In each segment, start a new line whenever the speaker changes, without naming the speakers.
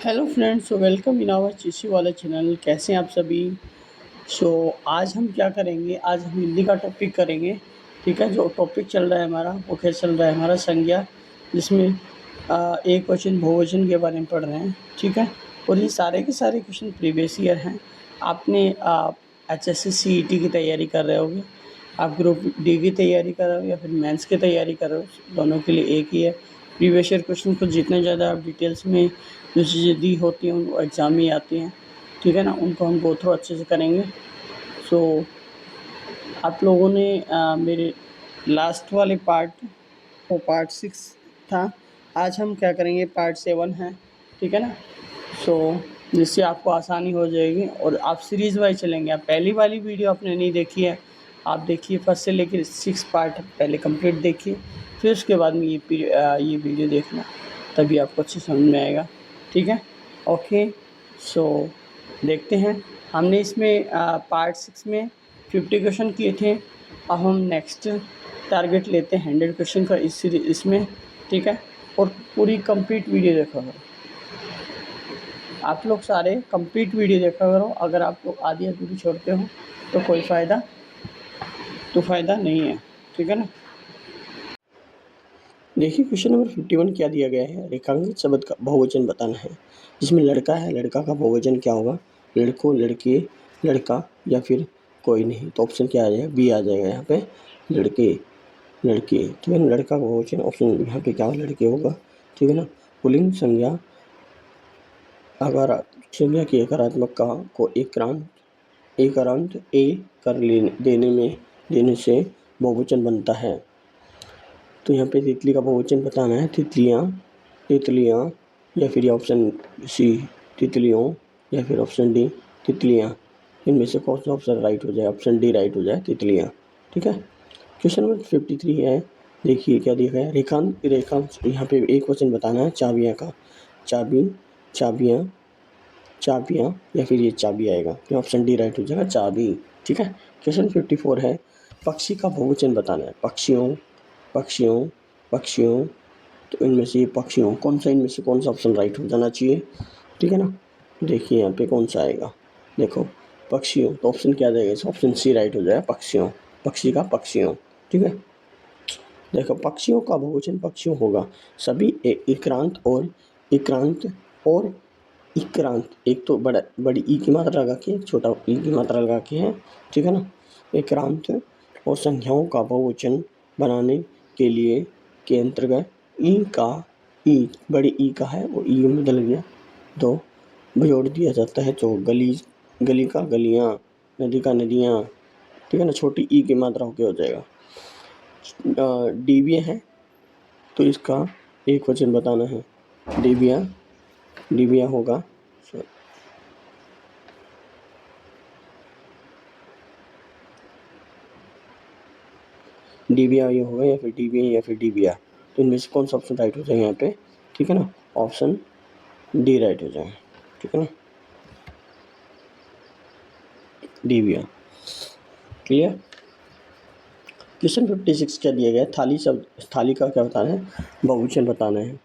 Hello friends, welcome in our cheesy वाला channel. कैसे हैं आप सभी। आज हम क्या करेंगे, आज हम हिंदी का टॉपिक करेंगे। ठीक है, जो टॉपिक चल रहा है हमारा वो क्या चल रहा है, हमारा संज्ञा, जिसमें एक वचन बहुवचन के बारे में पढ़ रहे हैं। ठीक है, और ये सारे के सारे क्वेश्चन प्रीवियस ईयर हैं। आपने HSC CET की तैयारी कर रहे होगे, आप ग्रुप डी की तैयारी कर रहे हो या फिर मेंस की तैयारी कर रहे हो, दोनों के लिए एक ही है। प्रीवियस ईयर क्वेश्चन को जितने ज़्यादा आप डिटेल्स में जो चीज़ें दी होती हैं उनको एग्ज़ाम में आती हैं। ठीक है ना, उनको हम गो थ्रू अच्छे से करेंगे। सो आप लोगों ने मेरे लास्ट वाले पार्ट, वो पार्ट 6 था। आज हम क्या करेंगे, पार्ट 7 है। ठीक है ना। सो जिससे आपको आसानी हो जाएगी और आप सीरीज़ वाइज चलेंगे। आप पहली वाली वीडियो आपने नहीं देखी है, आप देखिए फर्स्ट से लेकर 6 पार्ट पहले कंप्लीट देखिए, फिर उसके बाद में ये वीडियो देखना, तभी आपको अच्छे समझ में आएगा। ठीक है, ओके। सो देखते हैं। हमने इसमें पार्ट 6 में 50 क्वेश्चन किए थे। अब हम नेक्स्ट टारगेट लेते हैं 100 क्वेश्चन का इसमें। ठीक है, और पूरी कंप्लीट वीडियो देखा करो। आप लोग सारे कंप्लीट वीडियो देखा करो। अगर आप लोग आधी अधूरी छोड़ते हो तो कोई फ़ायदा नहीं है। ठीक है ना। देखिए क्वेश्चन नंबर 51 क्या दिया गया है। रेखांकित शब्द का बहुवचन बताना है, जिसमें लड़का है, लड़का का बहुवचन क्या होगा, लड़कों, लड़के, लड़का या फिर कोई नहीं। तो ऑप्शन क्या आ जाएगा, बी आ जाएगा यहाँ पे, लड़के, लड़के। ठीक है ना, लड़का का बहुवचन ऑप्शन यहाँ पे क्या होगा, लड़के होगा। ठीक है ना। पुल्लिंग संज्ञा अगर संज्ञा की एकारात्मक का को एकारांत ए कर देने से बहुवचन बनता है। तो यहाँ पे तितली का बहुवचन बताना है, तितलियाँ या फिर ऑप्शन सी तितलियों या फिर ऑप्शन डी तितलियाँ। इनमें से कौन सा ऑप्शन राइट हो जाए, ऑप्शन डी राइट हो जाए, तितलियाँ। ठीक है। क्वेश्चन नंबर 53 है। देखिए क्या दिया गया है, रेखांश यहाँ पे एक वचन बताना है, चाबियाँ का, चाबियाँ या फिर ये चाबी आएगा, तो ऑप्शन डी राइट हो जाएगा, चाबी। ठीक है। क्वेश्चन 54 है, पक्षी का बहुवचन बताना है, पक्षियों। तो इनमें से पक्षियों इनमें से कौन सा ऑप्शन राइट हो जाना चाहिए। ठीक है ना। देखिए यहाँ पे कौन सा आएगा, देखो पक्षियों, तो ऑप्शन क्या जाएगा, ऑप्शन सी राइट हो जाएगा, पक्षियों, पक्षी का पक्षियों। ठीक है। देखो पक्षियों का बहुवचन पक्षियों होगा, सभी इक्रांत और इक्रांत, एक तो बड़ी ई की मात्रा लगा के, एक छोटा ई की मात्रा लगा के है। ठीक है ना। इक्रांत और संख्याओं का बहुवचन बनाने के लिए के अंतर्गत ई बड़ी ई का है वो ई में बदल गया, तो जोड़ दिया जाता है। तो गली का गलियाँ, नदी का नदियाँ। ठीक है ना, छोटी ई की मात्रा होके हो जाएगा। डिबिया है, तो इसका एक वचन बताना है, डिबिया होगा, डिबिया ये होगा या फिर डिबिया या फिर डिबिया। तो इनमें से कौन सा ऑप्शन राइट हो जाएगा यहाँ पे। ठीक है ना, ऑप्शन डी राइट हो जाएगा। ठीक है ना, डिबिया। क्लियर। क्वेश्चन 56 क्या दिया गया है, थाली का क्या बताना है, बहुवचन बताना है,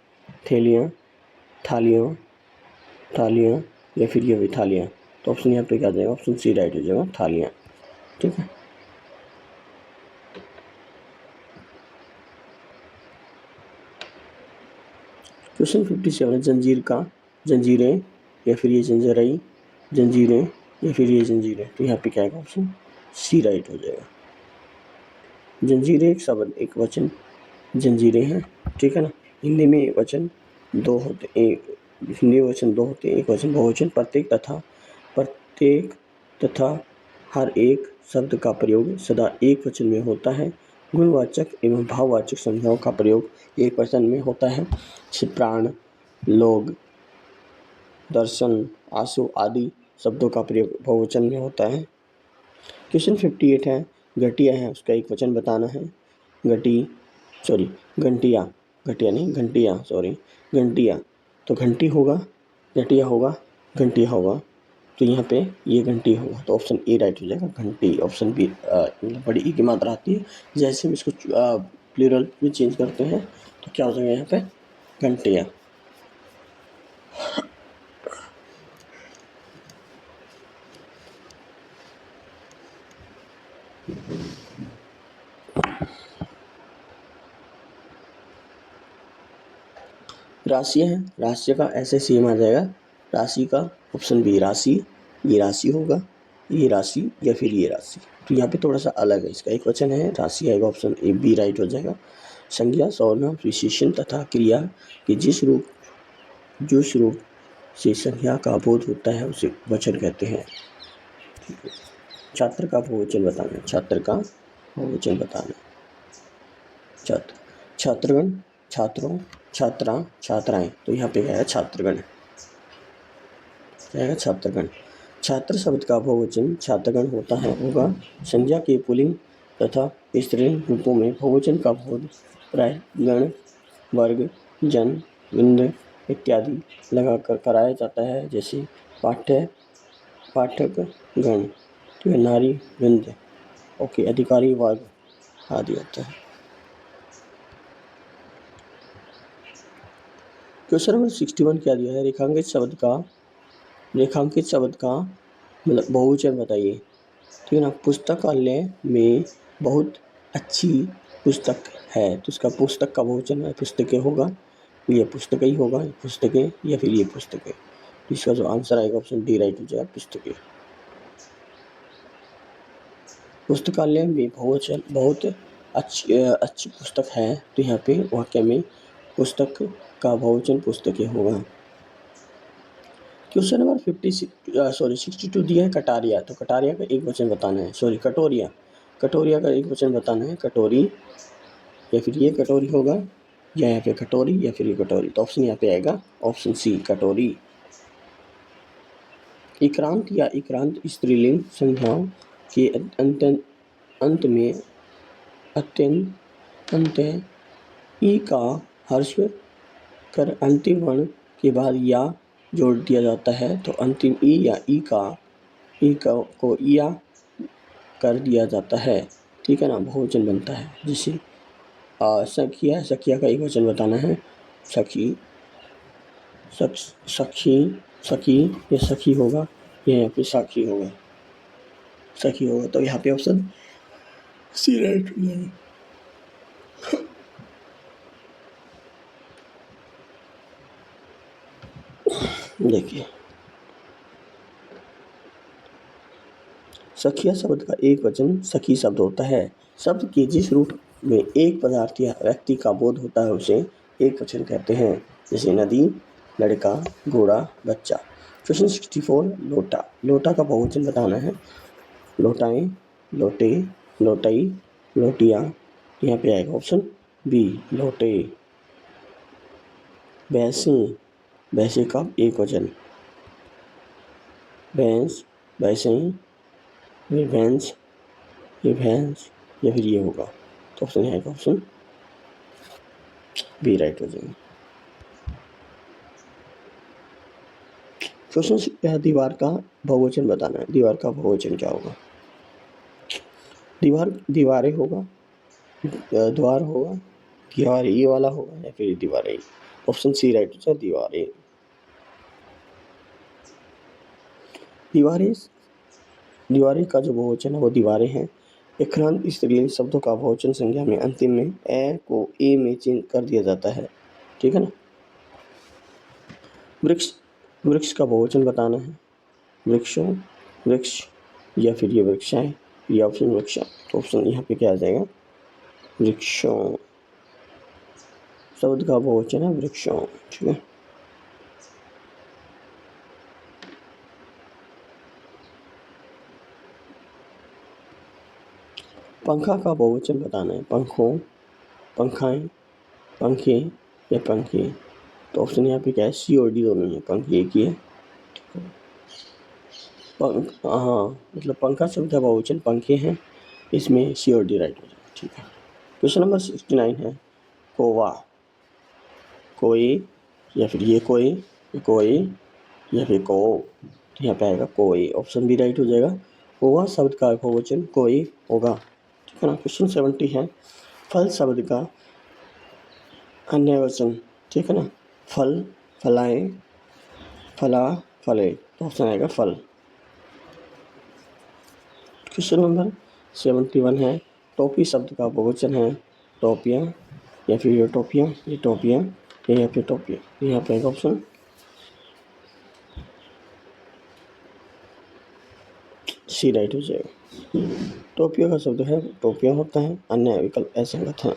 थालियाँ या फिर ये भी थालियाँ। तो ऑप्शन यहाँ पे क्या जाएगा, ऑप्शन सी राइट हो जाएगा, थालियाँ। ठीक है। क्वेश्चन 57 जंजीरें या फिर ये जंजीरें या फिर ये जंजीरें। तो यहाँ पे क्या आएगा, ऑप्शन सी राइट हो जाएगा। जंजीरें एक शब्द, एक वचन जंजीरें हैं। ठीक है ना। हिंदी में वचन दो होते, एक वचन बहुवचन, प्रत्येक तथा हर एक शब्द का प्रयोग सदा एक वचन में होता है। गुणवाचक एवं भाववाचक संज्ञाओं का प्रयोग एक वचन में होता है, जैसे प्राण, लोग, दर्शन, आंसू आदि शब्दों का प्रयोग बहुवचन में होता है। क्वेश्चन 58 है, घटिया है, उसका एक वचन बताना है, घंटिया। तो घंटी होगा, घटिया होगा, तो यहाँ पे ये घंटी होगा, तो ऑप्शन ए राइट हो जाएगा, घंटी। ऑप्शन बी बड़ी ई की मात्रा आती है, जैसे हम इसको प्लूरल में चेंज करते हैं तो क्या हो जाएगा यहाँ पे, घंटिया। राशि है, राशि का ऐसे सेम आ जाएगा, राशि का ऑप्शन बी राशि, ये राशि होगा, ये राशि या फिर ये राशि। तो यहाँ पे थोड़ा सा अलग है, इसका एक वचन है, राशि आएगा, ऑप्शन ए बी राइट हो जाएगा। संज्ञा सर्वनाम विशेषण तथा क्रिया के जिस रूप से संज्ञा का बोध होता है उसे वचन कहते हैं। छात्र का बहुवचन बताना, छात्र का बहुवचन बताना, छात्र, छात्रगण, छात्रों, छात्रा, छात्राएं। तो यहाँ पे क्या है, छात्रगण, क्या है, छात्रगण। छात्र शब्द का बहुवचन छात्रगण होता है, होगा। संज्ञा के पुल्लिंग तथा स्त्रीलिंग रूपों में बहुवचन का बोध प्राय गण, वर्ग, जन, वृंद इत्यादि लगाकर कराया जाता है, जैसे पाठक गण, तो नारी वृंद, ओके, अधिकारी वर्ग आदि होता है। क्वेश्चन नंबर 61 क्या दिया है, रेखांकित शब्द का मतलब बहुवचन बताइए। ठीक है ना, पुस्तकालय में बहुत अच्छी पुस्तक है, तो इसका पुस्तक का बहुवचन है पुस्तकें होगा, ये पुस्तकें ही होगा, पुस्तकें या फिर ये पुस्तकें। इसका जो आंसर आएगा ऑप्शन डी राइट हो जाएगा, पुस्तकें। पुस्तकालय में बहुवचन बहुत अच्छी पुस्तक है, तो यहाँ पे वाक्य में पुस्तक का बहुवचन पुस्तकें होगा। क्वेश्चन नंबर 62 दिया है कटारिया, तो कटारिया का एक वचन बताना है, कटोरिया का एक वचन बताना है, कटोरी या फिर ये कटोरी होगा, या यहाँ पे कटोरी या फिर ये कटोरी। तो ऑप्शन यहाँ पे आएगा ऑप्शन सी कटोरी। इक्रांत या इक्रांत स्त्रीलिंग संज्ञाओं के अंत में अंत ई का हर्ष कर अंतिम वर्ण के बाद या जोड़ दिया जाता है, तो अंतिम ई या ई को या कर दिया जाता है। ठीक है ना, बहुवचन बनता है। जैसे सखिया का एक वचन बताना है, सखी, सखी या सखी होगा, या यहाँ पे सखी होगा, तो यहाँ पे ऑप्शन सी राइट हो जाएगा। देखिए, सखिया शब्द का एक वचन सखी शब्द होता है। शब्द के जिस रूप में एक पदार्थ या व्यक्ति का बोध होता है उसे एक वचन कहते हैं, जैसे नदी, लड़का, घोड़ा, बच्चा। क्वेश्चन 64 लोटा का बहुवचन बताना है, लोटाएं, लोटे, लोटई, लोटिया। यहाँ पे आएगा ऑप्शन बी लोटे। भैंसे का एक वचन, भैंस, भैंसें, ये भैंस या फिर ये होगा, तो ऑप्शन है ऑप्शन बी राइट हो जाएगा। क्वेश्चन दीवार का बहुवचन बताना है, दीवार का बहुवचन क्या होगा। दीवारें होगा, द्वार होगा, दीवार ये वाला होगा, या फिर दीवारें। ऑप्शन सी राइट हो जाएगा, दीवारें। दीवारें का जो बहुवचन है वो दीवारें हैं। इक्रांत स्त्रीलिंग शब्दों का बहुवचन संज्ञा में अंतिम में ए को ए में चेंज कर दिया जाता है। ठीक है ना। वृक्ष का बहुवचन बताना है, वृक्ष या फिर ये वृक्षाएं, ये ऑप्शन वृक्ष। तो ऑप्शन यहाँ पे क्या आ जाएगा, वृक्षों। शब्द का बहुवचन है वृक्षों। ठीक है। पंखा का बहुवचन बताना है, पंखों, पंखाएं, पंखे या पंखे। तो ऑप्शन यहाँ पे क्या है, सी और डी दोनों है, पंखे एक ही है। हाँ, मतलब पंखा शब्द का बहुवचन पंखे हैं, इसमें सी और डी राइट हो जाए। ठीक है। क्वेश्चन नंबर 69 है कोवा, कोई या फिर ये कोई या फिर को। तो यहाँ पे आएगा कोई, ऑप्शन बी राइट हो जाएगा। कोवा शब्द का बहुवचन कोई होगा। ठीक है ना। क्वेश्चन 70 है फल शब्द का अन्य वचन। ठीक है ना, फल, फलाएं, फला, फले। तो ऑप्शन आएगा फल। क्वेश्चन नंबर 71 है टोपी शब्द का बहुवचन है टोपियाँ, या फिर ये टोपियाँ, या यहाँ पे टोपियाँ, यहाँ पे एक ऑप्शन सी राइट हो जाएगा। टोपियों का शब्द है टोपियाँ होता है, अन्य विकल्प असंगत है।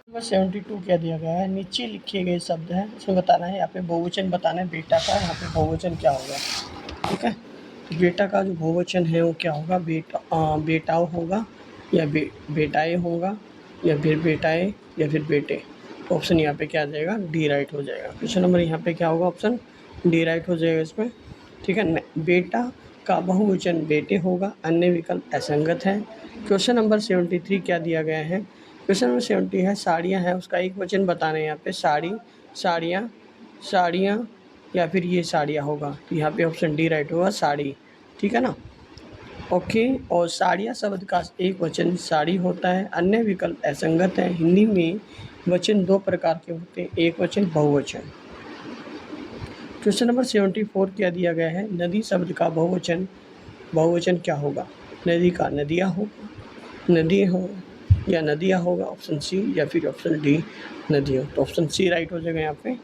नंबर 72 क्या दिया गया है, नीचे लिखे गए शब्द हैं, उसमें बताना है, यहाँ पे बहुवचन बताना है बेटा का, यहाँ पे बहुवचन क्या होगा। ठीक है, बेटा का जो बहुवचन है वो क्या होगा, बेटाओ होगा, या बेटाए होगा, या फिर बेटाए, या फिर बेटे। तो ऑप्शन यहाँ पे क्या आ जाएगा, डी राइट हो जाएगा। क्वेश्चन नंबर यहाँ पे क्या होगा, ऑप्शन डी राइट हो जाएगा इसमें। ठीक है, बेटा का बहुवचन बेटे होगा, अन्य विकल्प असंगत है। क्वेश्चन नंबर 73 क्या दिया गया है, क्वेश्चन नंबर 70 है साड़ियाँ हैं, उसका एक वचन बताना है यहाँ पे, साड़ी, साड़ियाँ, साड़ियाँ, या फिर ये साड़ियाँ होगा। तो यहाँ पे ऑप्शन डी राइट होगा, साड़ी। ठीक है ना, ओके। और साड़ियाँ शब्द का एक वचन साड़ी होता है, अन्य विकल्प असंगत है। हिंदी में वचन दो प्रकार के होते हैं, एक वचन, बहुवचन। क्वेश्चन नंबर 74 क्या दिया गया है, नदी शब्द का बहुवचन क्या होगा, नदी का नदियाँ होगा, नदी हो या नदियाँ होगा, ऑप्शन सी, या फिर ऑप्शन डी नदियों। तो ऑप्शन सी राइट हो जाएगा यहाँ पे,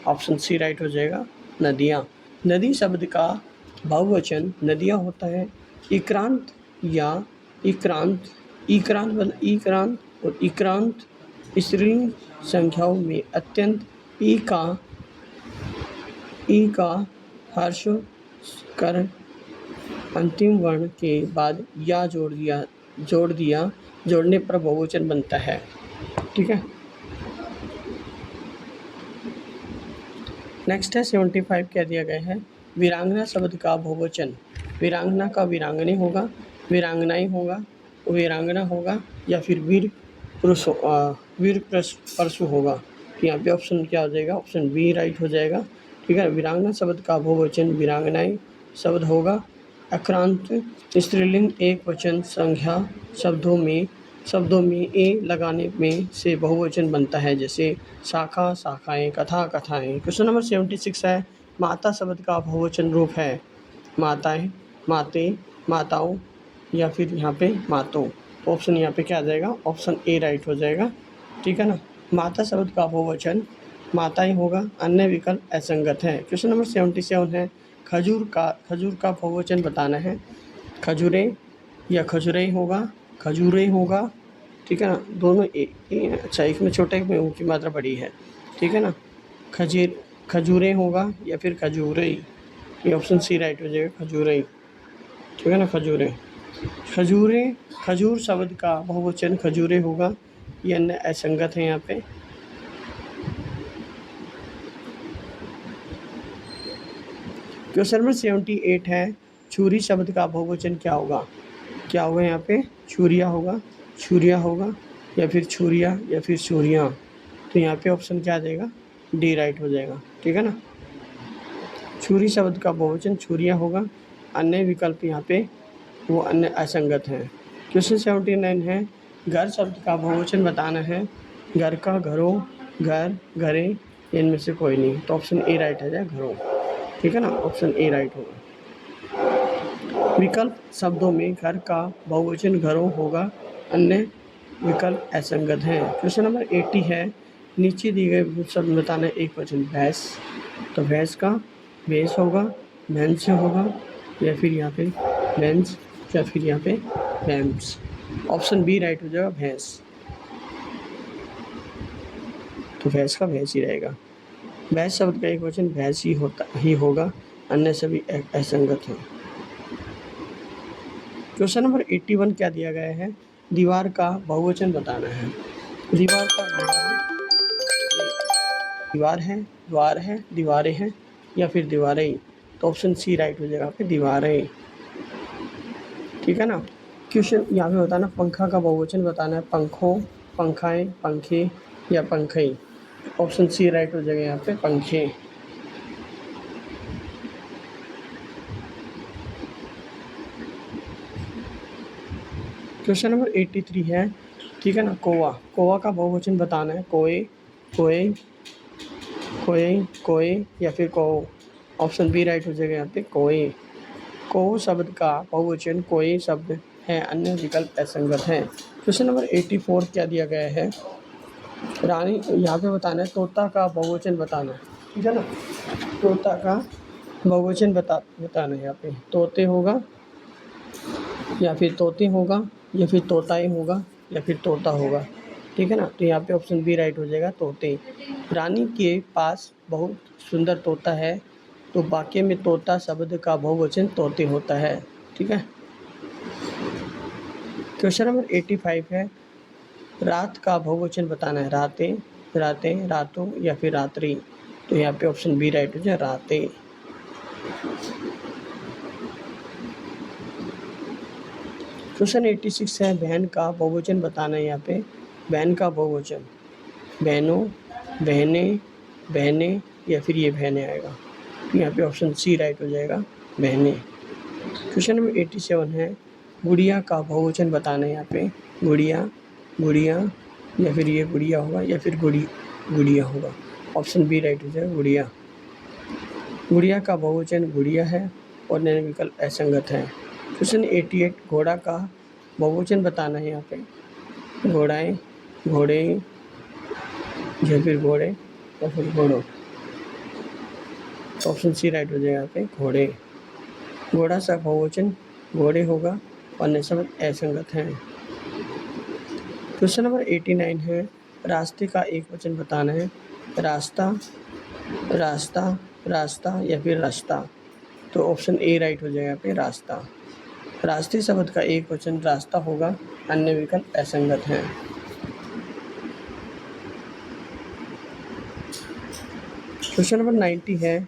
ऑप्शन सी राइट हो जाएगा, नदियाँ। नदी शब्द का बहुवचन नदियाँ होता है। इक्रांत या इक्रांत, इक्रांत और इक्रांत स्त्रीलिंग संख्याओं में अत्यंत ई का हर्ष कर अंतिम वर्ण के बाद या जोड़ने पर बहुवचन बनता है। ठीक है, नेक्स्ट है 75 क्या दिया गया है, वीरांगना शब्द का बहुवचन, वीरांगना का वीरांगने होगा, वीरांगनाएं होगा, वीरांगना होगा, या फिर वीर परशु होगा। यहाँ पे ऑप्शन क्या हो जाएगा, ऑप्शन बी राइट हो जाएगा। ठीक है, वीरांगना शब्द का बहुवचन वीरांगनाएं शब्द होगा। आक्रांत स्त्रीलिंग एक वचन संज्ञा शब्दों में ए लगाने में से बहुवचन बनता है, जैसे शाखा, शाखाएं, कथा, कथाएं। क्वेश्चन नंबर 76 है, माता शब्द का बहुवचन रूप है माताएं, माते, माताओं, या फिर यहाँ पे मातों। ऑप्शन यहाँ पे क्या आ जाएगा, ऑप्शन ए राइट हो जाएगा। ठीक है ना, माता शब्द का बहुवचन माताएं होगा, अन्य विकल्प असंगत है। क्वेश्चन नंबर 77 है, खजूर का बहुवचन बताना है, खजूरें या खजुरें होगा, खजूरें होगा। ठीक है ना, दोनों अच्छा, एक में छोटा, एक में ऊ की मात्रा बड़ी है। ठीक है ना, खजूरें होगा, या फिर खजूरें, ये ऑप्शन सी राइट हो जाएगा, खजूरें। ठीक है ना, खजूर शब्द का बहुवचन खजूरें होगा, ये अन्य असंगत है यहाँ पे। क्वेश्चन नंबर 78 है, छुरी शब्द का बहुवचन क्या होगा यहाँ पे, छुरिया होगा, या फिर छुरिया, या फिर छुरियाँ। तो यहाँ पे ऑप्शन क्या आ जाएगा, डी राइट हो जाएगा। ठीक है ना, छुरी शब्द का बहुवचन छुरिया होगा, अन्य विकल्प यहाँ पे वो अन्य असंगत हैं। क्वेश्चन 79 है, घर शब्द का बहुवचन बताना है, घर का, घरों, घर, घरे, इनमें से कोई नहीं। तो ऑप्शन ए राइट हो जाए, घरों। ठीक है ना, ऑप्शन ए राइट होगा। विकल्प शब्दों में घर का बहुवचन घरों होगा, अन्य विकल्प असंगत हैं। क्वेश्चन नंबर 80 है, नीचे दिए गए शब्द बताना है एक वचन, भैंस। तो भैंस का भैंस होगा, भैंस होगा, या फिर यहाँ पे भैंस, या फिर यहाँ पे भैंस। ऑप्शन बी राइट हो जाएगा, भैंस। तो भैंस का भैंस ही रहेगा। भैंस शब्द का एक वचन भैंस ही होगा, अन्य सभी असंगत हैं। क्वेश्चन नंबर 81 क्या दिया गया है, दीवार का बहुवचन बताना है। दीवार का दीवार है, द्वार है, दीवारें हैं, या फिर दीवारें। तो ऑप्शन सी राइट हो जाएगा, फिर दीवारें। ठीक है ना, क्वेश्चन यहाँ पे बताना, पंखा का बहुवचन बताना है, पंखों, पंखाएं, पंखे, या पंखई। ऑप्शन सी राइट हो जाएगा यहाँ पे, पंखे। क्वेश्चन नंबर 83 है, ठीक है ना, कौवा का बहुवचन बताना है, कोए, कोए, या फिर कौ। ऑप्शन बी राइट हो जाएगा यहाँ पे, कोए। को शब्द का बहुवचन कोई शब्द है, अन्य विकल्प असंगत हैं। क्वेश्चन नंबर 84 क्या दिया गया है, रानी यहाँ पे बताना है, तोता का बहुवचन बताना है, ठीक है ना। तोता का बहुवचन बताना है, यहाँ पे तोते होगा या फिर तोते होगा या फिर तोताई होगा या फिर तोता होगा, ठीक है ना। तो यहाँ पे ऑप्शन बी राइट हो जाएगा, तोते। रानी के पास बहुत सुंदर तोता है, तो वाक्य में तोता शब्द का बहुवचन तोते होता है, ठीक है। क्वेश्चन नंबर 85 है, रात का बहुवचन बताना है, रातें, रातें, रातों या फिर रात्रि। तो यहाँ पे ऑप्शन बी राइट हो जाए, रातें। क्वेश्चन 86 है, बहन का बहुवचन बताना है, यहाँ पे बहन का बहुवचन, बहनों, बहनें, बहनें या फिर ये बहनें आएगा। तो यहाँ पे ऑप्शन सी राइट हो जाएगा, बहनें। क्वेश्चन नंबर 87 है, गुड़िया का बहुवचन बताना है, यहाँ पे गुड़िया, गुड़िया या फिर ये गुड़िया होगा या फिर गुड़िया होगा। ऑप्शन बी राइट हो जाएगा, गुड़िया। गुड़िया का बहुवचन गुड़िया है और अन्य विकल्प असंगत है। क्वेश्चन 88, घोड़ा का बहुवचन बताना है, यहाँ पे घोड़ाएं, घोड़े या फिर घोड़े या फिर घोड़ों। ऑप्शन सी राइट हो जाएगा, यहाँ पे घोड़े। घोड़ा सा बहुवचन घोड़े होगा और अन्य शब्द असंगत हैं। क्वेश्चन नंबर 89 है, रास्ते का एक वचन बताना है, रास्ता, रास्ता, रास्ता या फिर रास्ता। तो ऑप्शन ए राइट हो जाएगा, यहाँ पे रास्ता। रास्ते शब्द का एक वचन रास्ता होगा, अन्य विकल्प असंगत हैं। क्वेश्चन नंबर 90 है,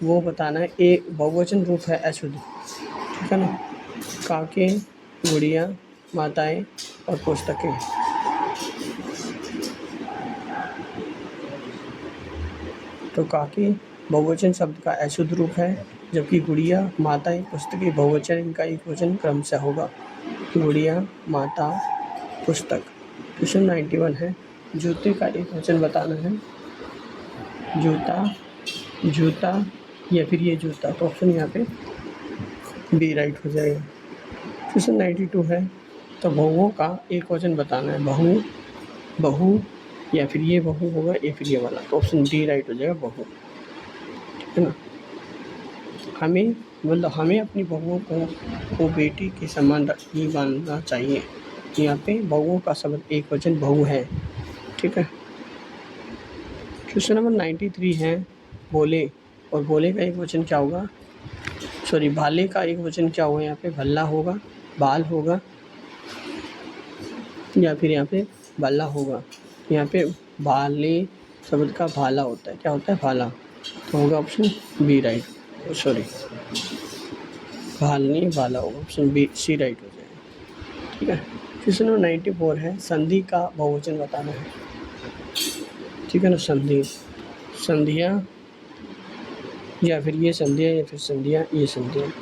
वो बताना है, एक बहुवचन रूप है अशुद्ध, ठीक है ना। काके, गुड़िया, माताएं और पुस्तकें। तो काके बहुवचन शब्द का अशुद्ध रूप है, जबकि गुड़िया, माताएं, पुस्तकें बहुवचन इनका एक वचन क्रमशः होगा, गुड़िया, माता, पुस्तक। क्वेश्चन 91 है, जूते का एक वचन बताना है, जूता, जूता या फिर ये जूता। तो ऑप्शन यहाँ पे बी राइट हो जाएगा। क्वेश्चन 92 है, तो बहुओं का एक वचन बताना है, बहू, बहू या फिर ये बहू होगा या फिर ये वाला। तो ऑप्शन डी राइट हो जाएगा, बहू, ठीक है ना। हमें मतलब हमें अपनी बहुओं को बेटी के समान ही मानना चाहिए। यहाँ पे बहुओं का शब्द एक वचन बहू है, ठीक है। क्वेश्चन नंबर 93 है, बोले, और बोले का एक वचन क्या होगा, सॉरी भाले का एक वचन क्या होगा, यहाँ पे भल्ला होगा, बाल होगा या फिर यहाँ पे भल्ला होगा। यहाँ पे भाले शब्द का भाला होता है, क्या होता है, भाला। तो होगा ऑप्शन बी राइट, सॉरी भाल नहीं भाला होगा, ऑप्शन बी सी राइट हो जाएगा, ठीक है। क्वेश्चन नंबर 94 है, संधि का बहुवचन बताना है, ठीक है ना। संधि, संधियाँ या फिर ये संधियाँ या फिर संधियाँ ये संधियाँ।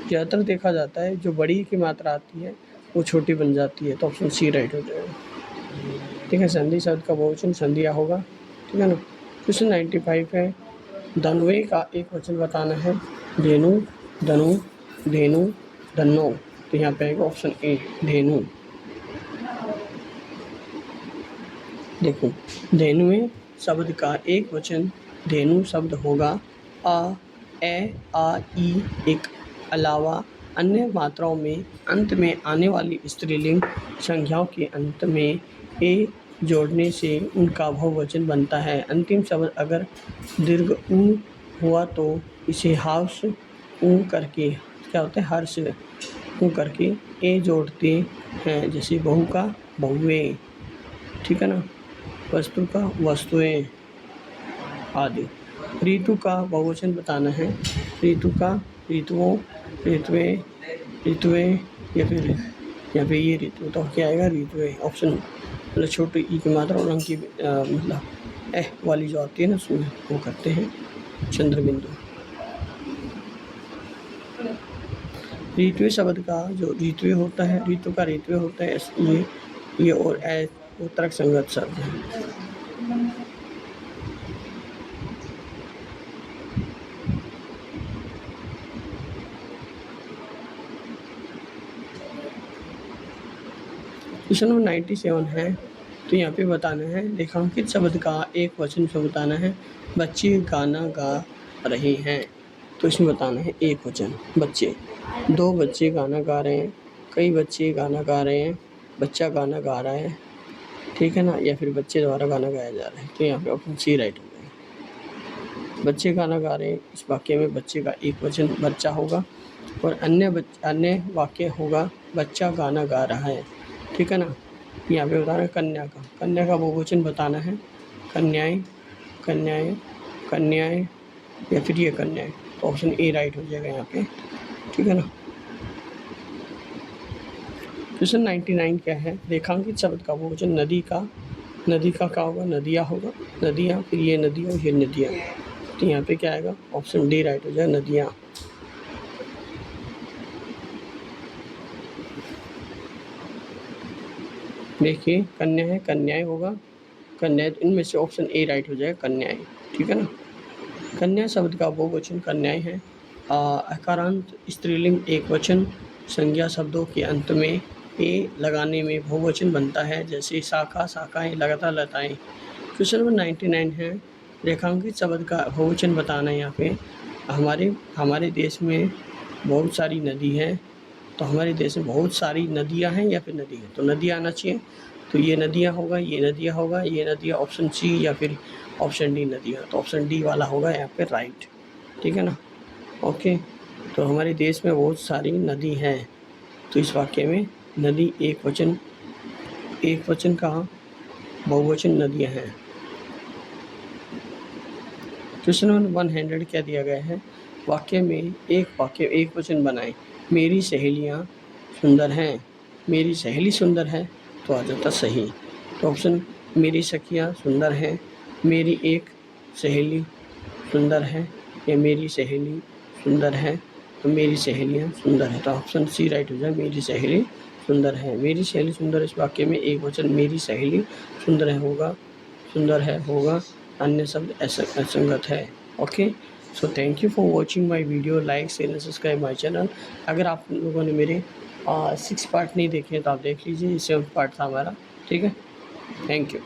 ज़्यादातर देखा जाता है जो बड़ी की मात्रा आती है वो छोटी बन जाती है, तो ऑप्शन सी राइट हो जाएगा, ठीक है। संधि शब्द का बहुवचन संधिया होगा, ठीक है ना। क्वेश्चन 95 है, धनुए का एक वचन बताना है, धेनु, धनु, धेनु, धन्नो। तो यहाँ पे आएगा ऑप्शन ए, धेनु। देखो, धेनुए शब्द का एक वचन धेनु शब्द होगा, आ, ए, आ, ई एक अलावा अन्य मात्राओं में अंत में आने वाली स्त्रीलिंग संख्याओं के अंत में ए जोड़ने से उनका बहुवचन बनता है। अंतिम शब्द अगर दीर्घ ऊ हुआ तो इसे हाउस ऊ करके क्या होता है, हर्ष ऊ करके ए जोड़ते हैं, जैसे बहू का बहुए, ठीक है ना, वस्तु का वस्तुएं आदि। ऋतु का बहुवचन बताना है, ऋतु का ऋतुओं, ऋतुएं, ऋतुएं या फिर यहाँ पे ये ऋतु, तो क्या आएगा, ऋतुएं। ऑप्शन मतलब छोटी ई की मात्रा और अंक की मतलब एह वाली जो आती है ना, उसमें वो करते हैं चंद्र बिंदु। ऋतुए शब्द का जो ऋतुए होता है, ऋतु का ऋतुए होता है, ये और ए वो तर्क संगत शब्द है। क्वेश्चन नंबर 97 है, तो यहाँ पे बताना है रेखांकित शब्द का एक वचन से बताना है। बच्चे गाना गा रहे हैं, तो इसमें बताना है एक वचन बच्चे। दो बच्चे गाना गा रहे हैं, कई बच्चे गाना गा रहे हैं, बच्चा गाना गा रहा है, ठीक है ना, या फिर बच्चे द्वारा गाना गाया जा रहा है। तो यहाँ पे ऑप्शन सी राइट हो जाएगा। बच्चे गाना गा रहे हैं, इस वाक्य में बच्चे का एक वचन बच्चा होगा और अन्य वाक्य होगा बच्चा गाना गा रहा है, ठीक है ना। यहाँ पे बता रहे हैं कन्या का बहुवचन बताना है। कन्याएं, कन्याएं, कन्याएं या फिर ये कन्याएं, तो ऑप्शन ए राइट हो जाएगा यहाँ पे, ठीक है ना। क्वेश्चन 99 क्या है, रेखांकित शब्द का बहुवचन नदी का क्या होगा, नदियाँ होगा, नदियाँ, फिर ये नदी और ये नदियाँ, तो यहाँ पे क्या आएगा, ऑप्शन डी राइट हो जाएगा, नदियाँ। देखिए कन्या है, कन्याएं होगा, कन्याएं, तो इनमें से ऑप्शन ए राइट हो जाएगा, कन्याएं, ठीक है ना। कन्या शब्द का बहुवचन कन्याएं है। अकारांत स्त्रीलिंग एक वचन, संज्ञा शब्दों के अंत में ए लगाने में बहुवचन बनता है, जैसे शाखा, शाखाएं, लगातार, लताएं। क्वेश्चन नंबर 99 है, रेखांकित शब्द का बहुवचन बताना है। यहाँ पे हमारे देश में बहुत सारी नदी है, तो हमारे देश में बहुत सारी नदियाँ हैं या फिर नदी है, तो नदियाँ आना चाहिए, तो ये नदियाँ होगा, ये नदियाँ होगा, ये नदियाँ, ऑप्शन सी या फिर ऑप्शन डी नदियाँ, तो ऑप्शन डी वाला होगा यहाँ पे राइट, ठीक है ना। ओके, तो हमारे देश में बहुत सारी नदी हैं, तो इस वाक्य में नदी एक वचन कहाँ, बहुवचन नदियाँ हैं। क्वेश्चन नंबर 100 क्या दिया गया है, वाक्य में एक वचन बनाएं। मेरी सहेलियाँ सुंदर हैं, मेरी सहेली सुंदर है, तो आ जाता सही, तो ऑप्शन मेरी सखियाँ सुंदर हैं, मेरी एक सहेली सुंदर है, या मेरी सहेली सुंदर है, तो मेरी सहेलियाँ सुंदर है, तो ऑप्शन सी राइट हो जाए, मेरी सहेली सुंदर है। मेरी सहेली सुंदर, इस वाक्य में एक वचन मेरी सहेली सुंदर है होगा, अन्य शब्द असंगत है। Okay, so thank you for watching my video, like share and subscribe my channel. अगर आप लोगों ने मेरे 6 पार्ट नहीं देखे हैं तो आप देख लीजिए, 7th पार्ट था हमारा, ठीक है। Thank you.